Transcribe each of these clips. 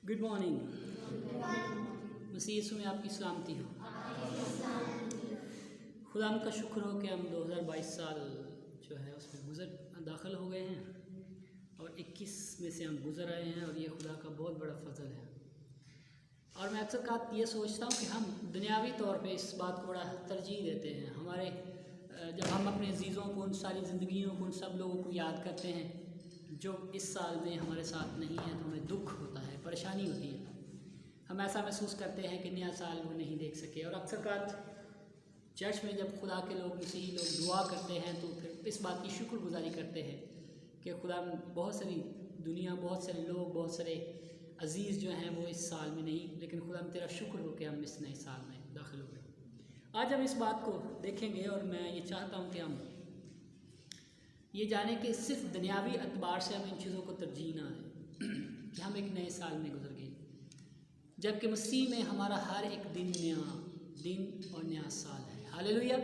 Good morning. मसीह यीशु में आपकी सलामती हो। खुदा का शुक्र हो कि हम 2022 साल जो है उसमें दाखिल हो गए हैं और 21 में से हम गुज़र आए हैं और ये खुदा का बहुत बड़ा फजल है। और मैं अक्सर बात ये सोचता हूँ कि हम दुनियावी तौर पे इस बात को बड़ा तरजीह देते हैं। हमारे जब हम अपने अजीज़ों को, उन सारी ज़िंदगियों को, उन सब लोगों को याद करते हैं जो इस साल में हमारे साथ नहीं है, तो हमें दुख होता है, परेशानी होती है। हम ऐसा महसूस करते हैं कि नया साल वो नहीं देख सके। और अक्सर बात चर्च में जब खुदा के लोग, मसीही लोग दुआ करते हैं तो फिर इस बात की शुक्रगुजारी करते हैं कि खुदा, बहुत सारी दुनिया, बहुत सारे लोग, बहुत सारे अजीज़ जो हैं वो इस साल में नहीं, लेकिन खुदा तेरा शुक्र हो कि हम इस नए साल में दाखिल हो गए। आज हम इस बात को देखेंगे और मैं ये चाहता हूँ कि हम ये जाने कि सिर्फ दुनियावी एतबार से हम इन चीज़ों को तरजीह ना दें कि हम एक नए साल में गुजर गए, जबकि मसीह में हमारा हर एक दिन नया दिन और नया साल है। हालेलुया।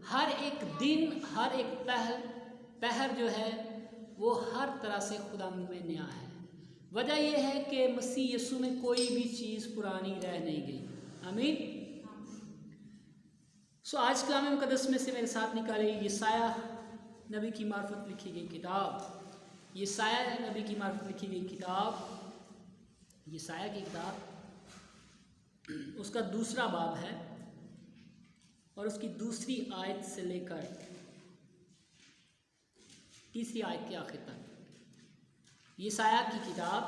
हर एक दिन, हर एक पहर जो है वो हर तरह से खुदा में नया है। वजह यह है कि मसीह यीशु में कोई भी चीज़ पुरानी रह नहीं गई। आमीन। आज कलाम मुक़द्दस में से मेरे साथ निकाले यशायाह नबी की मार्फत लिखी गई किताब, यशायाह नबी की मार्फत लिखी गई किताब, यशायाह की किताब, उसका दूसरा बाब है और उसकी दूसरी आयत से लेकर तीसरी आयत के आखिर तक। यशायाह की किताब,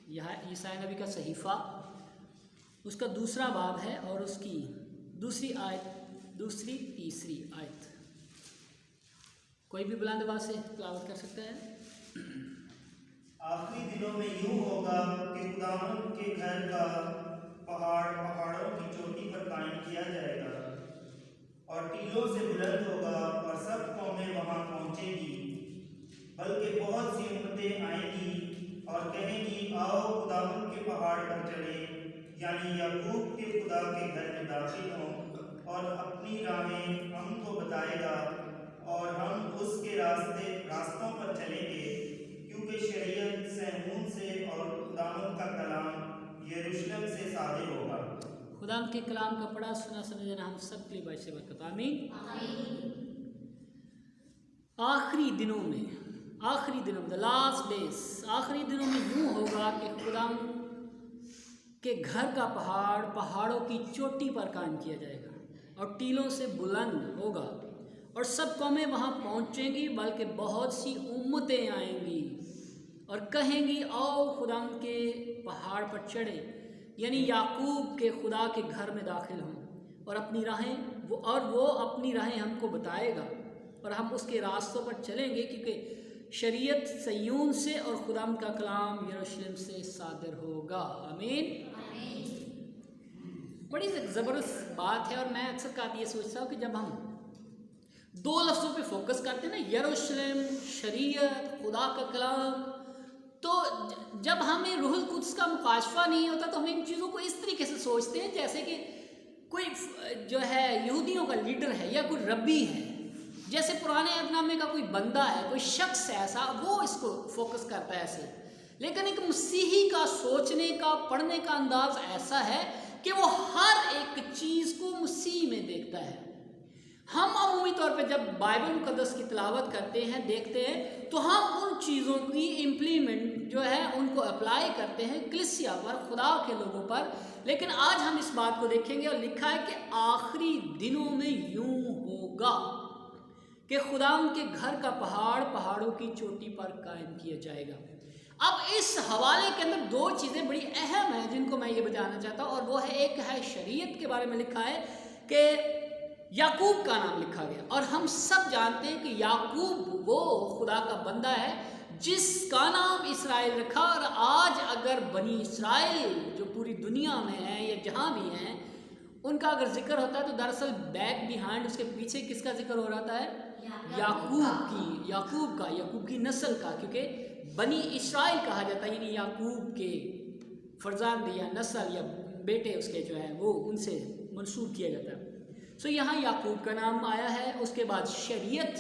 यह यशायाह नबी का सहीफ़ा, उसका दूसरा बाब है और उसकी दूसरी आयत, दूसरी तीसरी आयत। कोई भी बुलंद आवाज़ से तिलावत कर सकता है। आखिरी दिनों में यूं होगा कि खुदावंद के घर का पहाड़ पहाड़ों की चोटी पर कायम किया जाएगा और टीलों से बुलंद होगा और सब कौमें वहां पहुंचेगी। बल्कि बहुत सी उम्मतें आएंगी और कहेंगी, आओ खुदावंद के पहाड़ पर चले, यानी याकूब के खुदा के घर में दाखिल हों, और अपनी राहें हमको बताएगा और हम उसके रास्तों पर चलेंगे, क्योंकि शरीयत सहमून से और खुदावंद का कलाम यरूशलेम से सादिर होगा। खुदावंद के कलाम का पढ़ा सुना समझना हम सब के लिए बाइस बरकत। आमीन। आखिरी दिनों में द लास्ट डेज, आखिरी दिनों में यूं होगा कि खुदावंद के घर का पहाड़ पहाड़ों की चोटी पर कायम किया जाएगा और टीलों से बुलंद होगा और सब कौमें वहाँ पहुँचेंगी, बल्कि बहुत सी उम्मतें आएंगी और कहेंगी, आओ खुदावंद के पहाड़ पर चढ़े, यानी याकूब के खुदा के घर में दाखिल हों और अपनी राहें वो अपनी राहें हमको बताएगा और हम उसके रास्तों पर चलेंगे, क्योंकि शरीयत सयून से और खुदावंद का कलाम यरूशलेम से सादिर होगा। आमीन। बड़ी ज़बरदस्त बात है। और मैं अक्सर का ये सोचता हूँ कि जब हम दो लफ्ज़ों पे फोकस करते हैं ना, यरूशलेम, शरीयत, खुदा का कलाम, तो जब हमें रूहुल कुद्स का मुकाशफा नहीं होता तो हम इन चीज़ों को इस तरीके से सोचते हैं जैसे कि कोई जो है यहूदियों का लीडर है या कोई रब्बी है, जैसे पुराने अहदनामे का कोई बंदा है, कोई शख्स है ऐसा, वो इसको फोकस करता है ऐसे। लेकिन एक मसीही का सोचने का, पढ़ने का अंदाज ऐसा है कि वो हर एक चीज़ को मसीह में देखता है। हम अमूमी तौर पे जब बाइबल मुक़द्दस की तिलावत करते हैं, देखते हैं, तो हम उन चीज़ों की इम्प्लीमेंट जो है उनको अप्लाई करते हैं कलीसिया पर, खुदा के लोगों पर। लेकिन आज हम इस बात को देखेंगे और लिखा है कि आखिरी दिनों में यूं होगा कि खुदावंद के घर का पहाड़ पहाड़ों की चोटी पर कायम किया जाएगा। अब इस हवाले के अंदर दो चीज़ें बड़ी अहम हैं जिनको मैं ये बताना चाहता हूँ, और वो है, एक है शरीयत के बारे में लिखा है कि याकूब का नाम लिखा गया, और हम सब जानते हैं कि याकूब वो खुदा का बंदा है जिसका नाम इसराइल रखा। और आज अगर बनी इसराइल जो पूरी दुनिया में है या जहाँ भी हैं, उनका अगर जिक्र होता है तो दरअसल बैक बिहाइंड, उसके पीछे किसका जिक्र हो रहा है? याकूब की नस्ल का, क्योंकि बनी इसराइल कहा जाता है, यानी याकूब के फर्जंद या नस्ल या बेटे उसके जो है वो उनसे मंसूब किया जाता है। यहाँ याकूब का नाम आया है। उसके बाद शरीयत,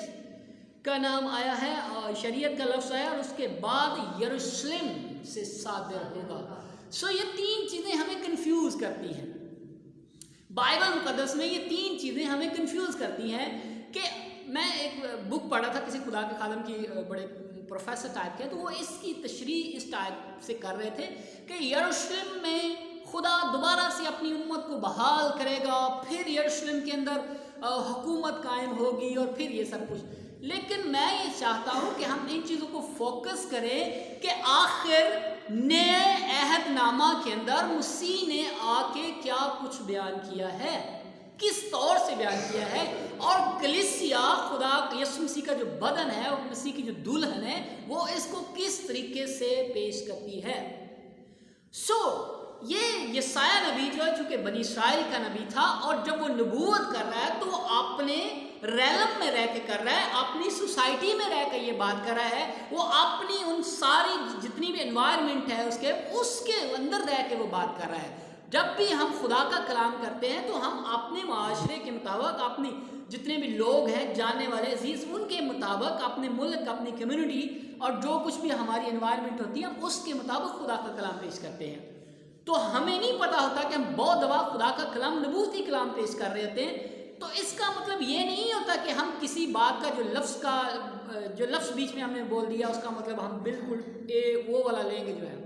کا نام آیا ہے اور شریعت کا لفظ آیا اور اس کے بعد یروشلم سے صادر ہوگا. سو یہ تین چیزیں ہمیں کنفیوز کرتی ہیں. بائبل مقدس میں یہ تین چیزیں ہمیں کنفیوز کرتی ہیں کہ میں ایک بک پڑھا تھا کسی خدا کے خادم کی, بڑے پروفیسر ٹائپ کے, تو وہ اس کی تشریح اس ٹائپ سے کر رہے تھے کہ یروشلم میں خدا دوبارہ سے اپنی امت کو بحال کرے گا, پھر یروشلم کے اندر حکومت قائم ہوگی اور پھر یہ سب کچھ. لیکن میں یہ چاہتا ہوں کہ ہم ان چیزوں کو فوکس کریں کہ آخر نئے عہد نامہ کے اندر مسیح نے آ کے کیا کچھ بیان کیا ہے, کس طور سے بیان کیا ہے, اور کلیسیا خدا یسوع مسیح کا جو بدن ہے اور مسیح کی جو دلہن ہے وہ اس کو کس طریقے سے پیش کرتی ہے. سو یہ یسایہ نبی جو ہے چونکہ بنی اسرائیل کا نبی تھا, اور جب وہ نبوت کر رہا ہے تو وہ اپنے ریلم میں رہ کے کر رہا ہے, اپنی سوسائٹی میں رہ کے یہ بات کر رہا ہے, وہ اپنی ان ساری جتنی بھی انوائرمنٹ ہے اس کے اندر رہ کے وہ بات کر رہا ہے. جب بھی ہم خدا کا کلام کرتے ہیں تو ہم اپنے معاشرے کے مطابق, اپنی جتنے بھی لوگ ہیں جاننے والے عزیز, ان کے مطابق, اپنے ملک, اپنی کمیونٹی اور جو کچھ بھی ہماری انوائرمنٹ ہوتی ہے ہم اس کے مطابق خدا کا کلام پیش کرتے ہیں. تو ہمیں نہیں پتا ہوتا کہ ہم بہت دفعہ خدا کا کلام نبوتی کلام پیش کر رہے ہوتے ہیں. تو اس کا مطلب یہ نہیں ہوتا کہ ہم کسی بات کا جو لفظ بیچ میں ہم نے بول دیا اس کا مطلب ہم بالکل وہ والا لیں گے جو ہے.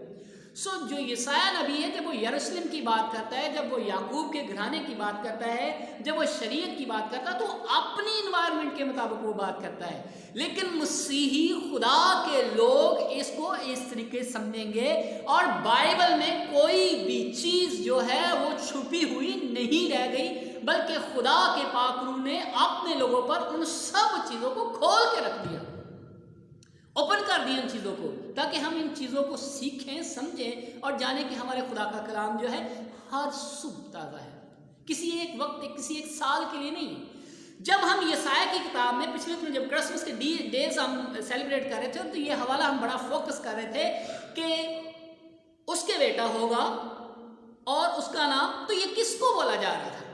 سو جو یسایہ نبی ہے جب وہ یروشلم کی بات کرتا ہے, جب وہ یعقوب کے گھرانے کی بات کرتا ہے, جب وہ شریعت کی بات کرتا ہے تو اپنی انوائرمنٹ کے مطابق وہ بات کرتا ہے. لیکن مسیحی خدا کے لوگ اس کو اس طریقے سمجھیں گے, اور بائبل میں کوئی بھی چیز جو ہے وہ چھپی ہوئی نہیں رہ گئی, بلکہ خدا کے پاک روح نے اپنے لوگوں پر ان سب چیزوں کو کھول کے رکھ دیا, اوپن کر دیا ان چیزوں کو, تاکہ ہم ان چیزوں کو سیکھیں, سمجھیں اور جانیں کہ ہمارے خدا کا کلام جو ہے ہر صبح تازہ ہے, کسی ایک وقت, کسی ایک سال کے لیے نہیں. جب ہم یسایہ کی کتاب میں پچھلے دن جب کرسمس کے ڈیز ہم سیلیبریٹ کر رہے تھے تو یہ حوالہ ہم بڑا فوکس کر رہے تھے کہ اس کے بیٹا ہوگا اور اس کا نام, تو یہ کس کو بولا جا رہا تھا؟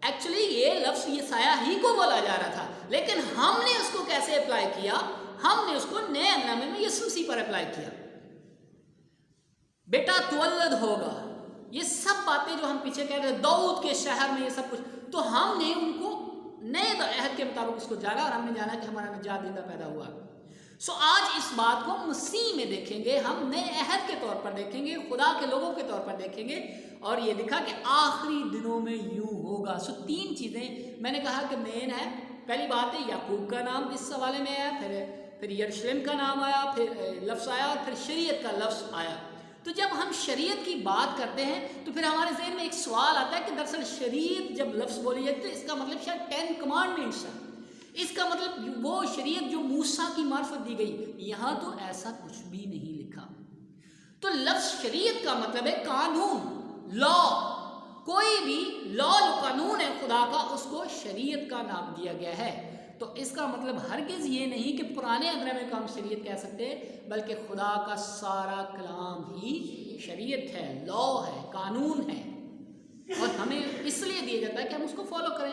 ایکچولی یہ لفظ یسایہ ہی کو بولا جا رہا تھا, لیکن ہم نے اس کو کیسے اپلائی کیا؟ ہم نے اس کو نئے نامے میں یسوع مسیح پر اپلائی کیا. بیٹا تولد ہوگا, یہ سب باتیں جو ہم پیچھے کہہ رہے ہیں, داؤد کے شہر میں یہ سب کچھ, تو ہم نے ان کو نئے عہد کے مطابق اس کو جانا, اور ہم نے جانا کہ ہمارا نجات دہندہ پیدا ہوا. سو آج اس بات کو مسیح میں دیکھیں گے, ہم نئے عہد کے طور پر دیکھیں گے, خدا کے لوگوں کے طور پر دیکھیں گے, اور یہ دکھا کہ آخری دنوں میں یوں ہوگا. سو تین چیزیں میں نے کہا کہ مین ہے. پہلی بات ہے یعقوب کا نام اس حوالے میں آیا, پھر یروشلم کا نام آیا, پھر لفظ آیا, اور پھر شریعت کا لفظ آیا. تو جب ہم شریعت کی بات کرتے ہیں تو پھر ہمارے ذہن میں ایک سوال آتا ہے کہ دراصل شریعت جب لفظ بولی جاتی ہے تو اس کا مطلب شاید 10 کمانڈمنٹس ہے, اس کا مطلب وہ شریعت جو موسیٰ کی معرفت دی گئی. یہاں تو ایسا کچھ بھی نہیں لکھا. تو لفظ شریعت کا مطلب ہے قانون, لا. کوئی بھی لا جو قانون ہے خدا کا اس کو شریعت کا نام دیا گیا ہے. تو اس کا مطلب ہرگز یہ نہیں کہ پرانے عہد کو ہم شریعت کہہ سکتے, بلکہ خدا کا سارا کلام ہی شریعت ہے, لا ہے, قانون ہے, اور ہمیں اس لیے دیا جاتا ہے کہ ہم اس کو فالو کریں.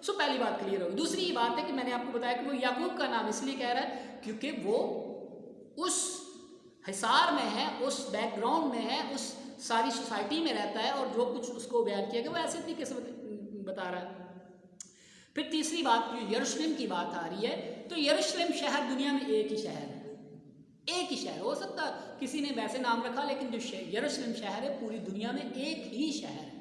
سو پہلی بات کلیئر ہوگی. دوسری یہ بات ہے کہ میں نے آپ کو بتایا کہ وہ یعقوب کا نام اس لیے کہہ رہا ہے کیونکہ وہ اس حصار میں ہے, اس بیک گراؤنڈ میں ہے, اس ساری سوسائٹی میں رہتا ہے, اور جو کچھ اس کو بیان کیا گیا وہ ایسے طریقے سے بتا رہا ہے. پھر تیسری بات جو یروشلم کی بات آ رہی ہے, تو یروشلم شہر دنیا میں ایک ہی شہر ہے, ایک ہی شہر. ہو سکتا کسی نے ویسے نام رکھا, لیکن جو یروشلم شہر ہے پوری دنیا میں ایک ہی شہر ہے.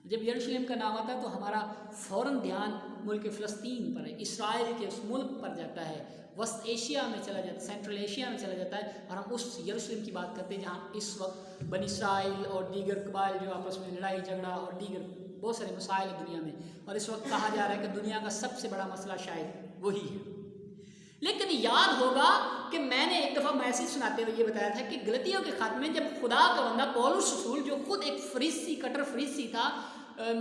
جب یروشلم کا نام آتا ہے تو ہمارا فوراً دھیان ملک فلسطین پر ہے, اسرائیل کے اس ملک پر جاتا ہے, وسط ایشیا میں چلا جاتا ہے, سینٹرل ایشیا میں چلا جاتا ہے, اور ہم اس یروشلم کی بات کرتے ہیں جہاں اس وقت بنی اسرائیل اور دیگر قبائل جو آپس میں لڑائی جھگڑا اور دیگر بہت سارے مسائل ہیں دنیا میں, اور اس وقت کہا جا رہا ہے کہ دنیا کا سب سے بڑا مسئلہ شاید وہی ہے. لیکن یاد ہوگا کہ میں نے ایک دفعہ میسج سناتے ہوئے یہ بتایا تھا کہ غلطیوں کے خاتمے جب خدا کا بندہ پولس رسول جو خود ایک فریسی, کٹر فریسی تھا,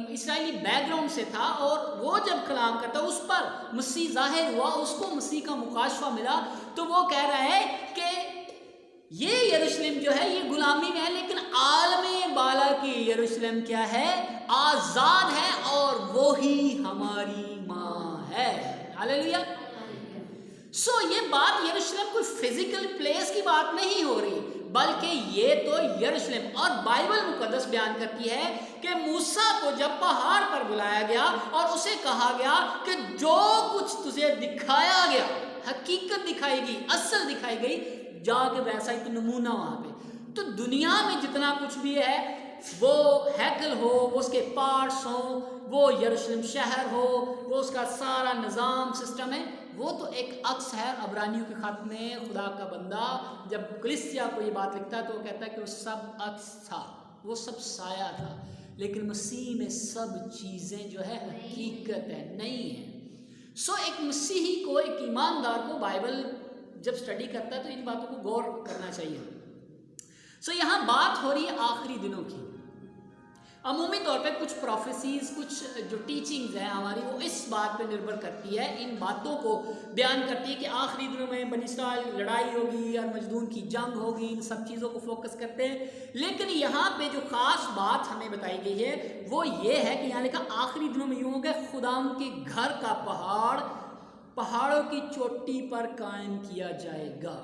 اسرائیلی بیک گراؤنڈ سے تھا, اور وہ جب کلام کرتا اس پر مسیح ظاہر ہوا, اس کو مسیح کا مکاشفہ ملا, تو وہ کہہ رہا ہے کہ یہ یروشلم جو ہے یہ غلامی میں ہے, لیکن عالم بالا کی یروشلم کیا ہے, آزاد ہے, اور وہی ہماری ماں ہے. ہاللیلویا. سو یہ بات یروشلم کوئی فزیکل پلیس کی بات نہیں ہو رہی، بلکہ یہ تو یروشلم، اور بائبل مقدس بیان کرتی ہے کہ موسیٰ کو جب پہاڑ پر بلایا گیا اور اسے کہا گیا کہ جو کچھ تجھے دکھایا گیا، حقیقت دکھائی گئی، اصل دکھائی گئی، جا کے ویسا ایک نمونہ وہاں پہ۔ تو دنیا میں جتنا کچھ بھی ہے، وہ ہیکل ہو، وہ اس کے پارٹس ہوں، وہ یروشلم شہر ہو، وہ اس کا سارا نظام سسٹم ہے، وہ تو ایک عکس ہے۔ عبرانیوں کے خط میں خدا کا بندہ جب کلیسیا کو یہ بات لکھتا ہے تو وہ کہتا ہے کہ وہ سب عکس تھا، وہ سب سایہ تھا، لیکن مسیح میں سب چیزیں جو ہے حقیقت ہے، نہیں ہے۔ سو ایک مسیحی کو، ایک ایماندار کو بائبل جب سٹڈی کرتا ہے تو ان باتوں کو غور کرنا چاہیے۔ سو یہاں بات ہو رہی ہے آخری دنوں کی۔ عمومی طور پہ کچھ پروفیسیز، کچھ جو ٹیچنگز ہیں ہماری، وہ اس بات پہ نربھر کرتی ہے، ان باتوں کو بیان کرتی ہے کہ آخری دنوں میں بنی اسرائیل لڑائی ہوگی اور مجدون کی جنگ ہوگی، ان سب چیزوں کو فوکس کرتے ہیں۔ لیکن یہاں پہ جو خاص بات ہمیں بتائی گئی ہے وہ یہ ہے کہ یہاں لکھا آخری دنوں میں یوں ہوگا، خدا کے گھر کا پہاڑوں کی چوٹی پر قائم کیا جائے گا۔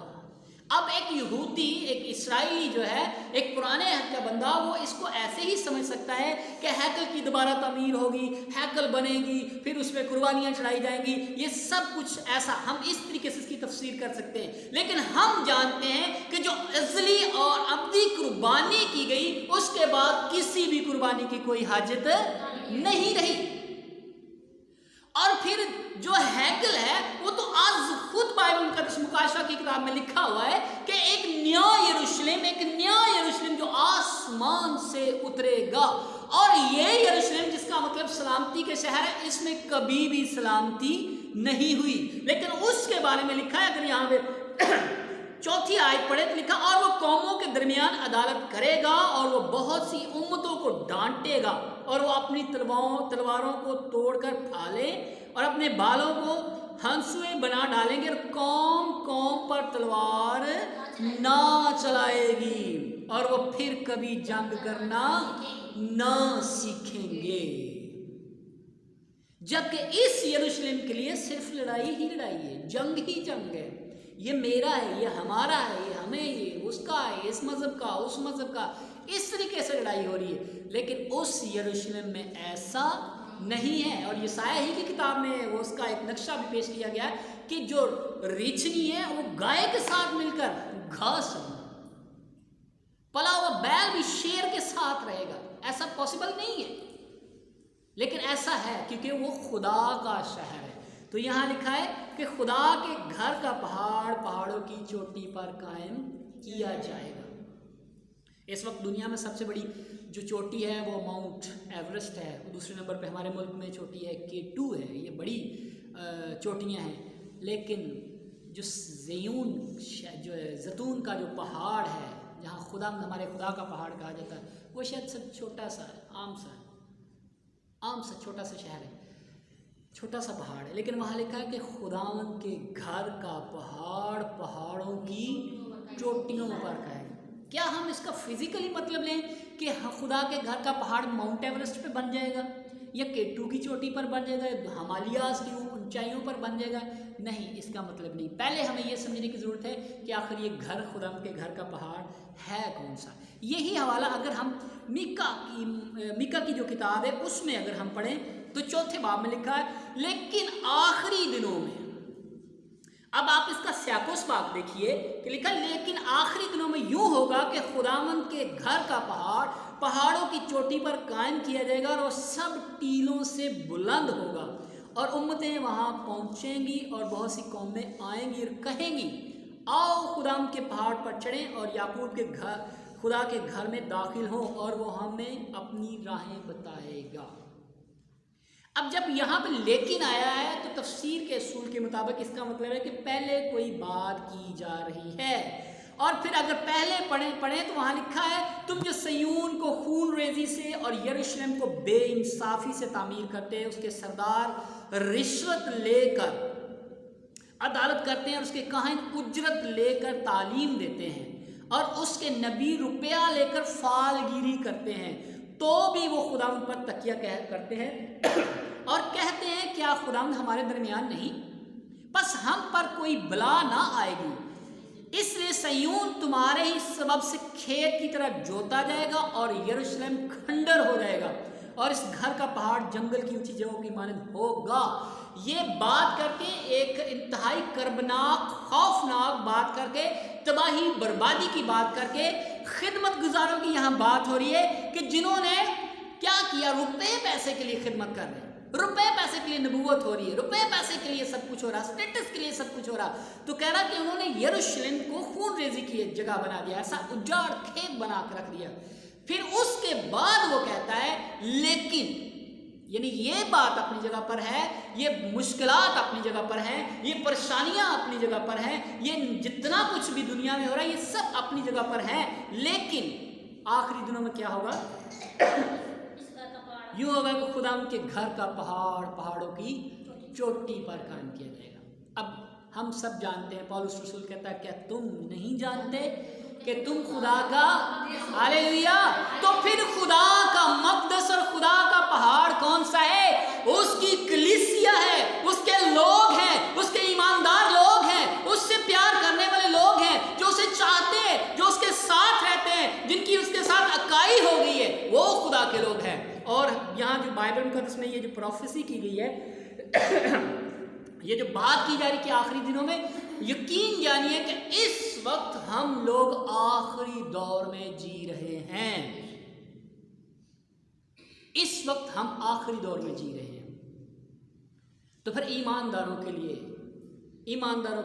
اب ایک یہودی، ایک اسرائیلی جو ہے، ایک پرانے عہد کا بندہ، وہ اس کو ایسے ہی سمجھ سکتا ہے کہ ہیکل کی دوبارہ تعمیر ہوگی، ہیکل بنے گی، پھر اس پہ قربانیاں چڑھائی جائیں گی، یہ سب کچھ ایسا، ہم اس طریقے سے اس کی تفسیر کر سکتے ہیں۔ لیکن ہم جانتے ہیں کہ جو ازلی اور ابدی قربانی کی گئی، اس کے بعد کسی بھی قربانی کی کوئی حاجت نہیں رہی۔ اور پھر جو ہیکل ہے وہ تو آج خود بائبل مقدس مکاشفہ کی کتاب میں لکھا ہوا ہے کہ ایک نیا یروشلم جو آسمان سے اترے گا، اور یہ یروشلم جس کا مطلب سلامتی کے شہر ہے، اس میں کبھی بھی سلامتی نہیں ہوئی۔ لیکن اس کے بارے میں لکھا ہے، اگر یہاں پہ 4 آیت پڑھے تو لکھا، اور وہ قوموں کے درمیان عدالت کرے گا اور وہ بہت سی امتوں کو ڈانٹے گا، اور وہ اپنی تلواروں کو توڑ کر پھالے اور اپنے بالوں کو ہنسوئے بنا ڈالیں گے، اور قوم پر تلوار نہ چلائے گی، اور وہ پھر کبھی جنگ کرنا نہ سیکھیں گے۔ جبکہ اس یروشلم کے لیے صرف لڑائی ہی لڑائی ہے، جنگ ہی جنگ ہے۔ یہ میرا ہے، یہ ہمارا ہے، یہ ہمیں، یہ اس کا ہے، اس مذہب کا، اس مذہب کا، اس طریقے سے لڑائی ہو رہی ہے۔ لیکن اس یروشلم میں ایسا نہیں ہے، اور یسایہ ہی کی کتاب میں وہ اس کا ایک نقشہ بھی پیش کیا گیا ہے کہ جو ریچھنی ہے وہ گائے کے ساتھ مل کر گھاس پلا ہوا بیل بھی شیر کے ساتھ رہے گا۔ ایسا پاسبل نہیں ہے، لیکن ایسا ہے کیونکہ وہ خدا کا شہر ہے۔ تو یہاں لکھا ہے کہ خدا کے گھر کا پہاڑوں کی چوٹی پر قائم کیا جائے گا۔ اس وقت دنیا میں سب سے بڑی جو چوٹی ہے وہ ماؤنٹ ایورسٹ ہے، دوسرے نمبر پہ ہمارے ملک میں چوٹی ہے K2 ہے، یہ بڑی چوٹیاں ہیں۔ لیکن جو زیتون کا جو پہاڑ ہے، جہاں ہمارے خدا کا پہاڑ کہا جاتا ہے، وہ شاید سب چھوٹا سا ہے، عام سا چھوٹا سا شہر ہے، چھوٹا سا پہاڑ ہے، لیکن وہاں لکھا ہے کہ خداوند کے گھر کا پہاڑوں کی چوٹیوں پر قائم۔ کیا ہم اس کا فزیکلی مطلب لیں کہ خدا کے گھر کا پہاڑ ماؤنٹ ایورسٹ پہ بن جائے گا، یا K2 کی چوٹی پر بن جائے گا، ہمالیاز کی اونچائیوں پر بن جائے گا؟ نہیں، اس کا مطلب نہیں۔ پہلے ہمیں یہ سمجھنے کی ضرورت ہے کہ آخر یہ گھر، خدا کے گھر کا پہاڑ ہے کون سا۔ یہی حوالہ اگر ہم میکا کی جو کتاب ہے اس میں اگر ہم پڑھیں تو 4 باب میں لکھا ہے، لیکن آخری دنوں میں، اب آپ اس کا سیاق و سباق دیکھیے کہ لکھا، لیکن آخری دنوں میں یوں ہوگا کہ خداوند کے گھر کا پہاڑوں کی چوٹی پر قائم کیا جائے گا، اور وہ سب ٹیلوں سے بلند ہوگا، اور امتیں وہاں پہنچیں گی، اور بہت سی قومیں آئیں گی اور کہیں گی، آؤ خداوند کے پہاڑ پر چڑھیں اور یعقوب کے گھر، خدا کے گھر میں داخل ہوں، اور وہ ہمیں اپنی راہیں بتائے گا۔ اب جب یہاں پہ لیکن آیا ہے تو تفسیر کے اصول کے مطابق اس کا مطلب ہے کہ پہلے کوئی بات کی جا رہی ہے، اور پھر اگر پہلے پڑھیں تو وہاں لکھا ہے، تم جو سیون کو خون ریزی سے اور یروشلم کو بے انصافی سے تعمیر کرتے ہیں، اس کے سردار رشوت لے کر عدالت کرتے ہیں، اور اس کے کاہن اجرت لے کر تعلیم دیتے ہیں، اور اس کے نبی روپیہ لے کر فال گیری کرتے ہیں، تو بھی وہ خداوند پر تکیہ کرتے ہیں اور کہتے ہیں، کیا خداوند ہمارے درمیان نہیں؟ बस हम पर कोई बला ना आएगी, इसलिए सयून तुम्हारे ही सबब से खेत की तरह जोता जाएगा और यरूशलेम खंडर हो जाएगा और इस घर का पहाड़ जंगल की ऊंची जगहों की मानंद होगा। ये बात करके एक इंतहाई कर्बनाक खौफनाक बात करके तबाही बर्बादी की बात करके खिदमत गुजारों की यहाँ बात हो रही है कि जिन्होंने क्या किया, रुपए पैसे के लिए खिदमत कर रहे हैं, रुपए पैसे के लिए नबूवत हो रही है, रुपए पैसे के लिए सब कुछ हो रहा, स्टेटस के लिए सब कुछ हो रहा। तो कह रहा कि उन्होंने यरूशलेम को खून रेजी की जगह बना दिया, ऐसा उजाड़ खेत बना कर रख दिया। फिर उसके बाद वो कहता है लेकिन, यानी ये बात अपनी जगह पर है, ये मुश्किलात अपनी जगह पर है, ये परेशानियां अपनी जगह पर है, ये जितना कुछ भी दुनिया में हो रहा है ये सब अपनी जगह पर है, लेकिन आखिरी दिनों में क्या होगा? यूं होगा कि खुदा के घर का पहाड़ों की चोटी पर कायम किया जाएगा। अब हम सब जानते हैं, पौलुस रसूल कहता है क्या तुम नहीं जानते कि तुम खुदा का, हालेलुया, तो फिर खुदा का मक़दस और खुदा का पहाड़ कौन सा है? उसकी कलीसिया है, उसके लोग हैं, उसके ईमानदार लोग हैं, उससे प्यार करने वाले लोग हैं, जो उसे चाहते हैं, जो उसके साथ रहते हैं, जिनकी उसके साथ अकाई हो गई है, वो खुदा के लोग हैं। और यहाँ जो बाइबल मुक़द्दस में ये जो प्रोफेसी की गई है ये जो बात की जा रही है कि आखिरी दिनों में, यकीन जानिए कि इस वक्त हम लोग आखिरी दौर में जी रहे हैं। इस वक्त हम आखिरी दौर में जी रहे हैं। तो फिर ईमानदारों के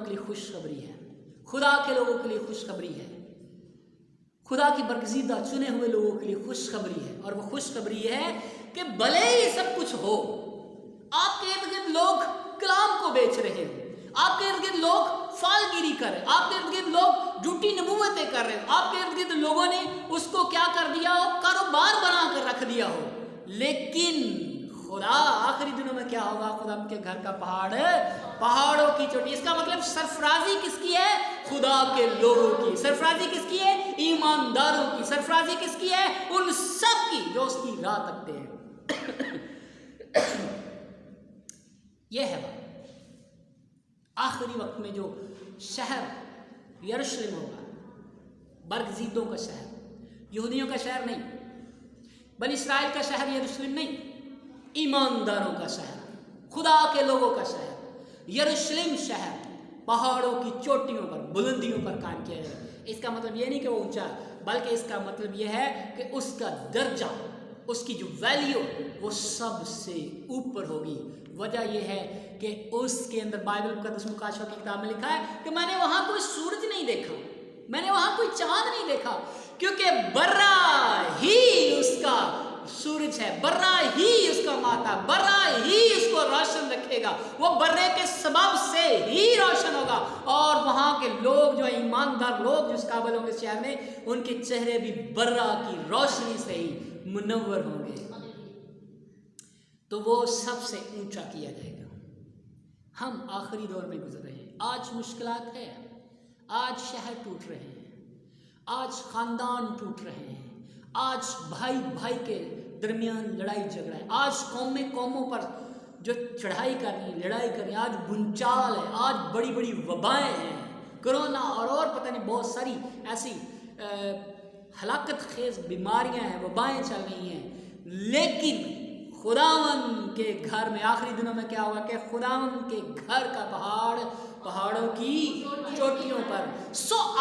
लिए खुशखबरी है, खुदा के लोगों के लिए खुशखबरी है, खुदा की बरगज़ीदा चुने हुए लोगों के लिए खुशखबरी है। और वो खुशखबरी है कि भले ही सब कुछ हो, आपके इर्द गिर्द लोग कलाम को बेच रहे हो, आपके इर्द गिर्द लोग फालगिरी कर रहे, आपके इर्द गिर्द लोग झूठी नबूवतें कर रहे हो, आपके इर्द गिर्द लोगों ने उसको क्या कर दिया हो, कारोबार बना कर रख दिया हो, लेकिन खुदा आखिरी दिनों में क्या होगा? खुदा के घर का पहाड़ों की चोटी। इसका मतलब सरफराजी किसकी है? खुदा के लोगों की। सरफराजी किसकी है? ईमानदारों की। सरफराजी किसकी है? उन सब की जो उसकी राह तकते हैं। यह है बात। आखिरी वक्त में जो शहर यरूशलेम होगा, बरगज़ीदों का शहर, यहूदियों का शहर नहीं, बनी इस्राएल का शहर यरूशलेम नहीं, ईमानदारों का शहर, खुदा के लोगों का शहर, यरूशलेम शहर पहाड़ों की चोटियों पर, बुलंदियों पर कायम किया जाएगा। इसका मतलब ये नहीं कि वो ऊंचा, बल्कि इसका मतलब ये है कि उसका दर्जा, उसकी जो वैल्यू वो सबसे ऊपर होगी। वजह यह है कि उसके अंदर बाइबल मुक़द्दस मुकाशवा की किताब में लिखा है कि मैंने वहाँ कोई सूरज नहीं देखा, मैंने वहाँ कोई चांद नहीं देखा, क्योंकि बर्रा ही उसका सूरज है, बर्रा ही उसका माता, बर्रा ही उसको रोशन रखेगा, वो बर्रे के सबब से ही रोशन होगा। और वहाँ के लोग जो ईमानदार लोग जिस काबिलों के शहर में, उनके चेहरे भी बर्रा की रोशनी से ही मुनव्वर होंगे। तो वो सबसे ऊंचा किया जाएगा। हम आखिरी दौर में गुजर रहे हैं। आज मुश्किलात है, आज शहर टूट रहे हैं, आज खानदान टूट रहे हैं, आज भाई भाई के दरमियान लड़ाई झगड़ा है, आज कौमों पर जो चढ़ाई कर रही, लड़ाई कर रही, आज भूचाल है, आज बड़ी बड़ी वबाएं हैं, कोरोना और पता नहीं बहुत सारी ऐसी हलाकत खेज बीमारियां हैं, वबाएं चल रही हैं। लेकिन खुदावन के घर में आखिरी दिनों में क्या होगा कि खुदावन के घर का पहाड़ों की चोटियों पर।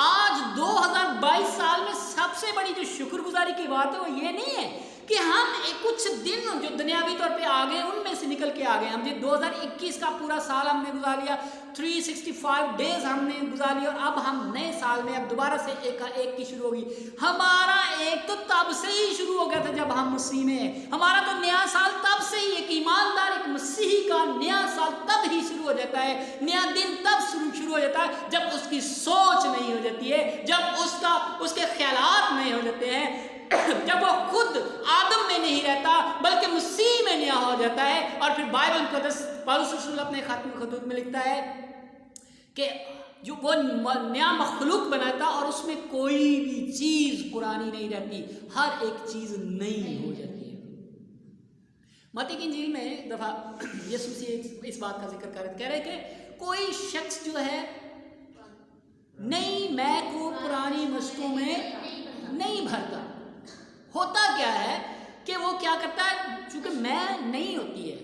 आज 2022 साल में सबसे बड़ी जो शुक्रगुजारी की बात है वो ये नहीं है कि हम कुछ दिन जो दुनियावी तौर पे आ गए उनमें से निकल के आ गए। हम 2021 का पूरा साल हमने गुजार लिया, 365 डेज हमने गुजार लिया, और अब हम नए साल में अब दोबारा से एक की शुरू होगी। हमारा एक तो तब से ही शुरू हो गया था जब हम मसीह में हैं। हमारा तो नया साल तब से ही, एक ईमानदार एक मसीही का नया साल तब ही शुरू हो जाता है, नया दिन तब शुरू हो जाता है जब उसकी सोच नहीं हो जाती है, जब उसके ख्यालात नहीं हो जाते हैं, जब वो खुद आदम में नहीं रहता बल्कि मसीह में नया हो जाता है। और फिर बाइबल मुक़द्दस पौलुस रसूल अपने खातम खतूत में लिखता है कि जो वो नया मखलूक बनाता और उसमें कोई भी चीज़ पुरानी नहीं रहती, हर एक चीज़ नई हो जाती है। मत्ती की इंजील में दफ़ा यीशु मसीह इस बात का जिक्र कह रहे कि कोई शख्स जो है नई मैं को पुरानी मशकों में नहीं भरता। होता क्या है कि वो क्या करता है, चूंकि मैं नहीं होती है,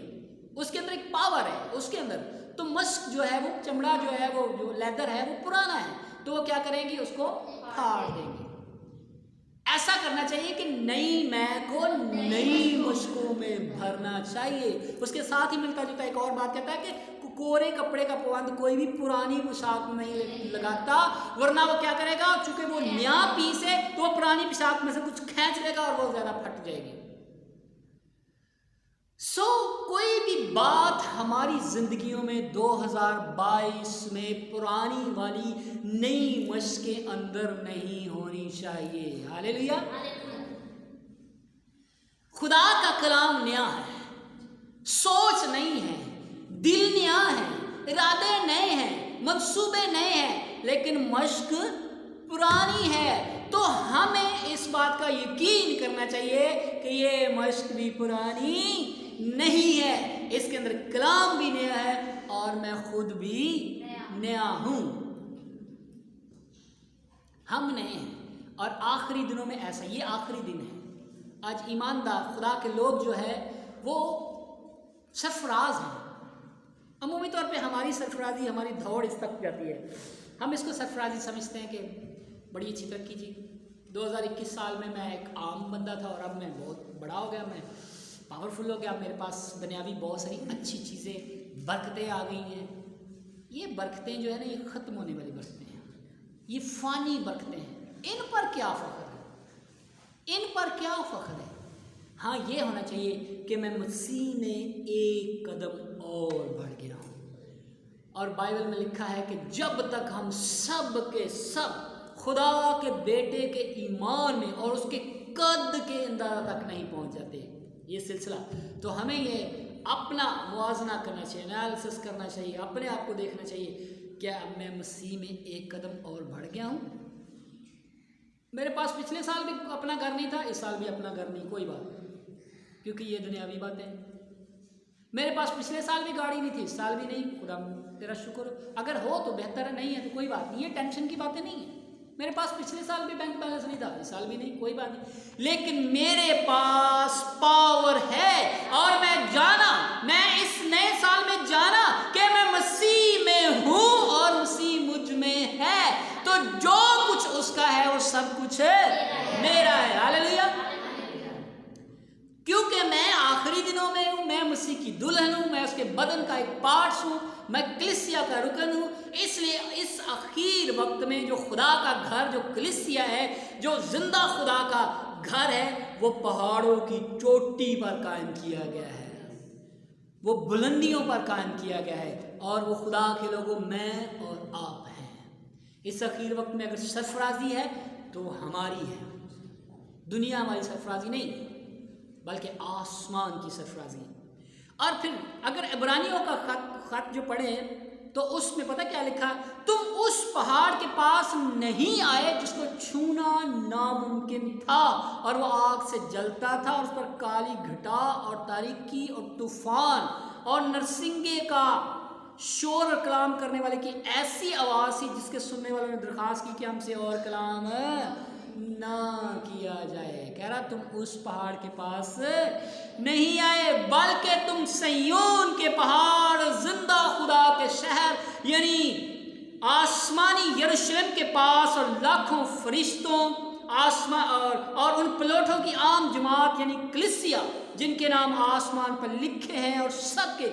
उसके अंदर एक पावर है उसके अंदर, तो मस्क जो है वो चमड़ा जो है वो जो लेदर है वो पुराना है, तो वो क्या करेंगी, उसको फाड़ देंगे। ऐसा करना चाहिए कि नई मैं को नई मशकों में भरना चाहिए। उसके साथ ही मिलता जुलता एक और बात कहता है कि कोरे कपड़े का पाबंद कोई भी पुरानी पोशाक में नहीं लगाता, वरना वो क्या करेगा, चूंकि वो नया पीस है तो वो पुरानी पोशाक में से कुछ खींच लेगा और वो ज्यादा फट जाएगी। कोई भी बात हमारी जिंदगियों में 2022 में पुरानी वाली नई मश के अंदर नहीं होनी चाहिए। हालेलुया। खुदा का कलाम नया है, सोच नहीं है, दिल नया है, इरादे नए हैं, मंसूबे नए हैं, लेकिन मश्क पुरानी है। तो हमें इस बात का यकीन करना चाहिए कि ये मश्क भी पुरानी नहीं है, इसके अंदर कलाम भी नया है और मैं खुद भी नया हूं। हम नए हैं और आखिरी दिनों में ऐसा, ये आखिरी दिन है। आज ईमानदार खुदा के लोग जो है वो सरफराज हैं। अमूमी तौर पे हमारी सरफराजी, हमारी दौड़ इस तक जाती है, हम इसको सरफराजी समझते हैं कि बड़ी अच्छी तरक्की जी। 2021 साल में मैं एक आम बंदा था और अब मैं बहुत बड़ा हो गया, मैं पावरफुल हो गया, मेरे पास दुनियावी बहुत सारी अच्छी चीज़ें, बरकतें आ गई हैं। ये बरकतें जो है ना, ये ख़त्म होने वाली बरकतें हैं, ये फ़ानी बरकतें हैं। इन पर क्या फ़ख्र है, इन पर क्या फ़ख्र है? हाँ, ये होना चाहिए कि मैं मसीह में एक कदम और बढ़ गया हूँ। और बाइबल में लिखा है कि जब तक हम सब के सब खुदा के बेटे के ईमान में और उसके कद के अंदाज़ा तक नहीं पहुँच जाते, ये सिलसिला, तो हमें ये अपना मुआजना करना चाहिए, एनालिसिस करना चाहिए, अपने आप को देखना चाहिए, क्या मैं मसीह में एक कदम और बढ़ गया हूँ? मेरे पास पिछले साल भी अपना घर नहीं था, इस साल भी अपना घर नहीं, कोई बात, क्योंकि ये दुनियावी बातें। मेरे पास पिछले साल भी गाड़ी नहीं थी, इस साल भी नहीं, खुदा तेरा शुक्र। अगर हो तो बेहतर है, नहीं है तो कोई बात नहीं, ये टेंशन की बातें नहीं है। मेरे पास पिछले साल भी बैंक बैलेंस नहीं था, इस साल भी नहीं, कोई बात नहीं, लेकिन मेरे पास पावर है और मैं इस नए साल में जाना कि मैं मसीह में हूँ और मसीह मुझ में है, तो जो कुछ उसका है वो सब कुछ मेरा है। हालेलुया। क्योंकि मैं आखिरी दिनों में हूँ, मैं मसीह की दुल्हन हूँ, मैं उसके बदन का एक पार्ट हूँ, मैं कलीसिया का रुकन हूँ। इसलिए इस आखिर वक्त में जो खुदा का घर, जो कलीसिया है, जो जिंदा खुदा का घर है, वो पहाड़ों की चोटी पर कायम किया गया है, वो बुलंदियों पर कायम किया गया है, और वो खुदा के लोगों मैं और आप हैं। इस आखिर वक्त में अगर सरफराजी है तो हमारी है, दुनिया हमारी सरफराजी नहीं, बल्कि आसमान की सरफराजी। और फिर अगर इब्रानियों का खत जो पढ़े तो उसमें पता क्या लिखा, तुम उस पहाड़ के पास नहीं आए जिसको छूना नामुमकिन था और वो आग से जलता था और उस पर काली घटा और तारीकी और तूफान और नरसिंगे का शोर और कलाम करने वाले की ऐसी आवाज़ थी जिसके सुनने वालों ने दरख्वास्त की कि हमसे और कलाम ना किया जाए। कह रहा तुम उस पहाड़ के पास नहीं आए, बल्कि तुम सयोन के पहाड़, जिंदा खुदा के शहर यानी आसमानी यरूशलेम के पास और लाखों फरिश्तों आसमान और उन प्लोटों की आम जमात यानी कलीसिया जिनके नाम आसमान पर लिखे हैं और सबके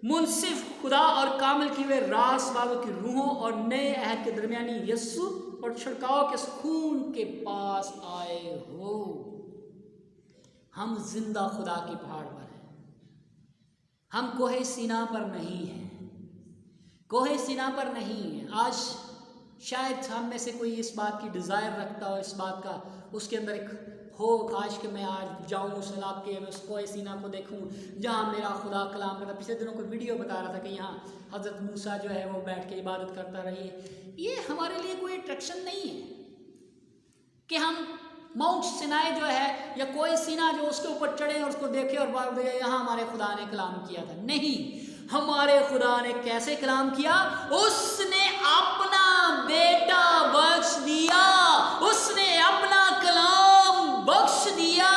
मुनसिफ खुदा और कामिल किए हुए रास वालों की रूहों और नए अहद के दरमियानी यस्सु और छिड़काव के खून के पास आए हो। हम जिंदा खुदा के पहाड़ पर हैं, हम कोहे सीना पर नहीं हैं, कोहे सीना पर नहीं है। आज शायद हम में से कोई इस बात की डिज़ायर रखता हो, इस बात का उसके अंदर एक हो, काश कि मैं आज जाऊं उस इलाके में, उस कोहे सीना को देखूं जहां मेरा खुदा कलाम करता। पिछले दिनों को वीडियो बता रहा था कि यहाँ हज़रत मूसा जो है वो बैठ के इबादत करता रही। ये हमारे लिए कोई अट्रैक्शन नहीं है कि हम माउंट सिनाई जो है या कोई सीना जो उसके ऊपर चढ़े और उसको देखे और यहाँ हमारे खुदा ने कलाम किया था। नहीं, ہمارے خدا نے کیسے کلام کیا؟ اس نے اپنا بیٹا بخش دیا، اس نے اپنا کلام بخش دیا۔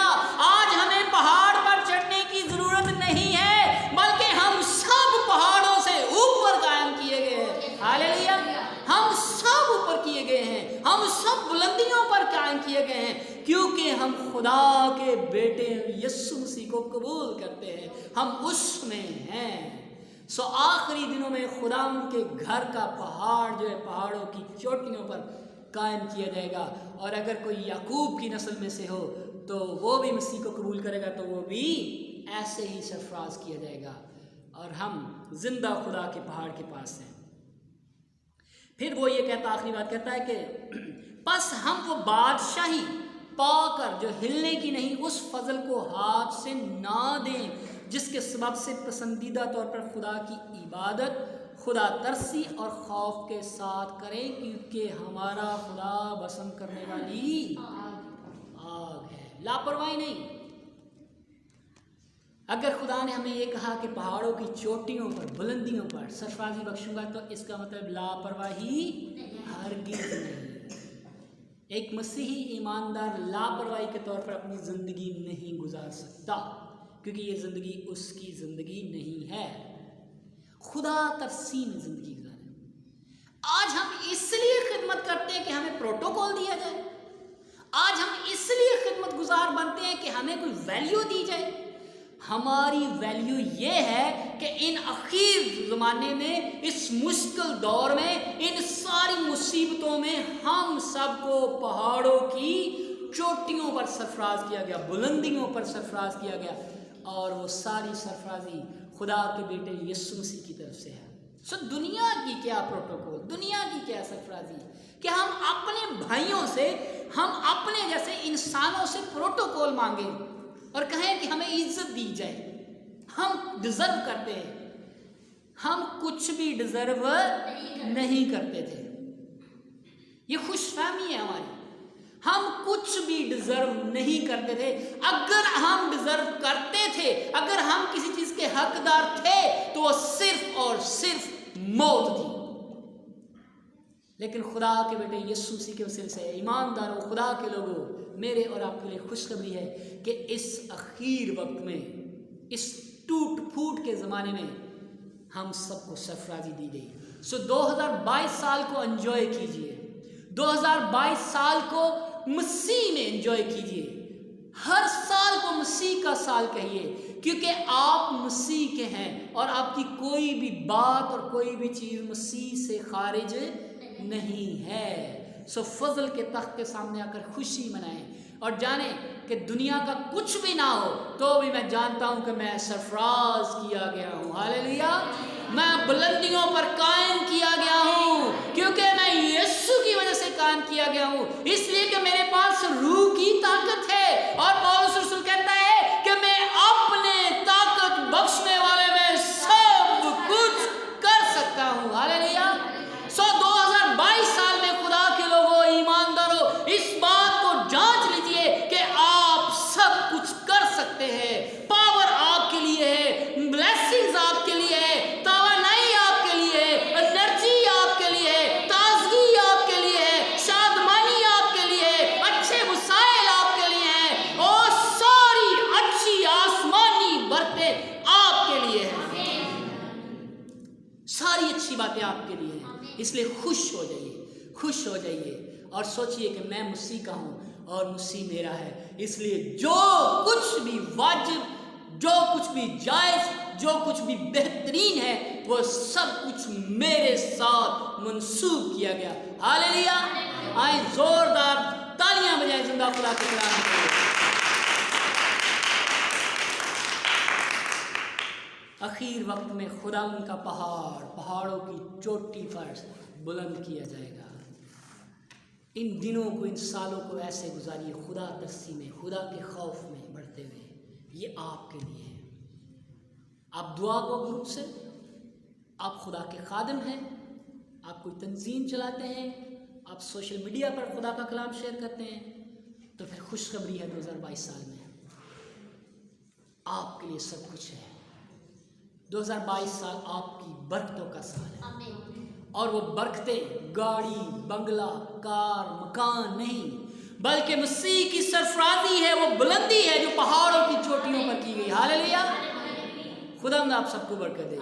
آج ہمیں پہاڑ پر چڑھنے کی ضرورت نہیں ہے، بلکہ ہم سب پہاڑوں سے اوپر قائم کیے گئے ہیں۔ ہاللیلویا! ہم سب اوپر کیے گئے ہیں، ہم سب بلندیوں پر قائم کیے گئے ہیں، کیونکہ ہم خدا کے بیٹے یسوع مسیح کو قبول کرتے ہیں، ہم اس میں ہیں۔ آخری دنوں میں خدا ان کے گھر کا پہاڑ جو ہے پہاڑوں کی چوٹیوں پر قائم کیا جائے گا، اور اگر کوئی یعقوب کی نسل میں سے ہو تو وہ بھی مسیح کو قبول کرے گا تو وہ بھی ایسے ہی سرفراز کیا جائے گا، اور ہم زندہ خدا کے پہاڑ کے پاس ہیں۔ پھر وہ یہ کہتا، آخری بات کہتا ہے کہ پس ہم وہ بادشاہی پا کر جو ہلنے کی نہیں، اس فضل کو ہاتھ سے نہ دیں جس کے سبب سے پسندیدہ طور پر خدا کی عبادت خدا ترسی اور خوف کے ساتھ کریں، کیونکہ ہمارا خدا پسند کرنے والی آگ ہے۔ لاپرواہی نہیں۔ اگر خدا نے ہمیں یہ کہا کہ پہاڑوں کی چوٹیوں پر بلندیوں پر سرفرازی بخشوں گا، تو اس کا مطلب لاپرواہی ہرگز نہیں۔ ایک مسیحی ایماندار لاپرواہی کے طور پر اپنی زندگی نہیں گزار سکتا، کیونکہ یہ زندگی اس کی زندگی نہیں ہے۔ خدا ترسی میں زندگی گزارے۔ آج ہم اس لیے خدمت کرتے ہیں کہ ہمیں پروٹوکول دیا جائے، آج ہم اس لیے خدمت گزار بنتے ہیں کہ ہمیں کوئی ویلیو دی جائے۔ ہماری ویلیو یہ ہے کہ ان اخیر زمانے میں، اس مشکل دور میں، ان ساری مصیبتوں میں ہم سب کو پہاڑوں کی چوٹیوں پر سرفراز کیا گیا، بلندیوں پر سرفراز کیا گیا، اور وہ ساری سرفرازی خدا کے بیٹے یسوع مسیح کی طرف سے ہے۔ دنیا کی کیا پروٹوکول، دنیا کی کیا سرفرازی کہ ہم اپنے بھائیوں سے، ہم اپنے جیسے انسانوں سے پروٹوکول مانگیں اور کہیں کہ ہمیں عزت دی جائے، ہم ڈیزرو کرتے ہیں۔ ہم کچھ بھی ڈیزرو نہیں کرتے تھے، یہ خوش فہمی ہے ہماری۔ ہم کچھ بھی ڈیزرو نہیں کرتے تھے۔ اگر ہم ڈیزرو کرتے تھے، اگر ہم کسی چیز کے حقدار تھے، تو وہ صرف اور صرف موت تھی۔ لیکن خدا کے بیٹے یسوع مسیح کے وسیلے سے، ایمانداروں، خدا کے لوگوں، میرے اور آپ کے لیے خوشخبری ہے کہ اس اخیر وقت میں، اس ٹوٹ پھوٹ کے زمانے میں ہم سب کو سرفرازی دی گئی۔ 2022 سال کو انجوائے کیجئے، 2022 سال کو مسیح میں انجوائے کیجئے، ہر سال کو مسیح کا سال کہیے، کیونکہ آپ مسیح کے ہیں، اور آپ کی کوئی بھی بات اور کوئی بھی چیز مسیح سے خارج نہیں ہے۔ فضل کے تخت کے سامنے آ کر خوشی منائیں، اور جانیں کہ دنیا کا کچھ بھی نہ ہو تو بھی میں جانتا ہوں کہ میں سرفراز کیا گیا ہوں۔ ہاللیلویا! میں بلندیوں پر قائم کیا گیا ہوں، کیونکہ میں یسوع کی وجہ سے قائم کیا گیا ہوں، اس لیے کہ میرے پاس روح کی طاقت ہے، اور پولس رسول کہتا ہے کہ میں اپنے طاقت بخشنے والے میں سب کچھ کر سکتا ہوں۔ ہاللیلویا! 2022 سال میں خدا کے لوگوں، ایمانداروں، اس بات کو جانچ لیجئے کہ آپ سب کچھ کر سکتے ہیں۔ پاور آپ کے لیے ہے، بلیسنگز آپ کے لیے ہے، توانائی آپ کے لیے ہے، انرجی آپ کے لیے ہے، تازگی آپ کے لیے ہے، شادمانی آپ کے لیے ہے، اچھے وسائل آپ کے لیے ہیں، اور ساری اچھی آسمانی برکتیں آپ کے لیے ہیں۔ ساری اچھی باتیں آپ کے لیے ہیں، اس لیے خوش ہو جائیے، خوش ہو جائیے، اور سوچئے کہ میں مسیح کا ہوں اور مسیح میرا ہے۔ اس لیے جو کچھ بھی واجب، جو کچھ بھی جائز، جو کچھ بھی بہترین ہے، وہ سب کچھ میرے ساتھ منسوب کیا گیا۔ ہاللیلویا! آئیں زوردار تالیاں بجائیں زندہ خدا کے کلام کے لیے۔ اخیر وقت میں خدا ان کا پہاڑوں کی چوٹی پر بلند کیا جائے گا۔ ان دنوں کو، ان سالوں کو ایسے گزاریے، خدا ترسی میں، خدا کے خوف میں بڑھتے ہوئے۔ یہ آپ کے لیے ہے۔ آپ دعا کو گروپ سے، آپ خدا کے خادم ہیں، آپ کوئی تنظیم چلاتے ہیں، آپ سوشل میڈیا پر خدا کا کلام شیئر کرتے ہیں، تو پھر خوشخبری ہے 2022 سال میں آپ کے لیے سب کچھ ہے۔ 2022 साल आपकी बरकतों का साल है, आमीन। और वो बरकतें गाड़ी, बंगला, कार, मकान नहीं, बल्कि मसीह की सरफराजी है, वो बुलंदी है जो पहाड़ों की चोटियों पर की गई। हालेलुया। खुदा आप सबको बरकत दे।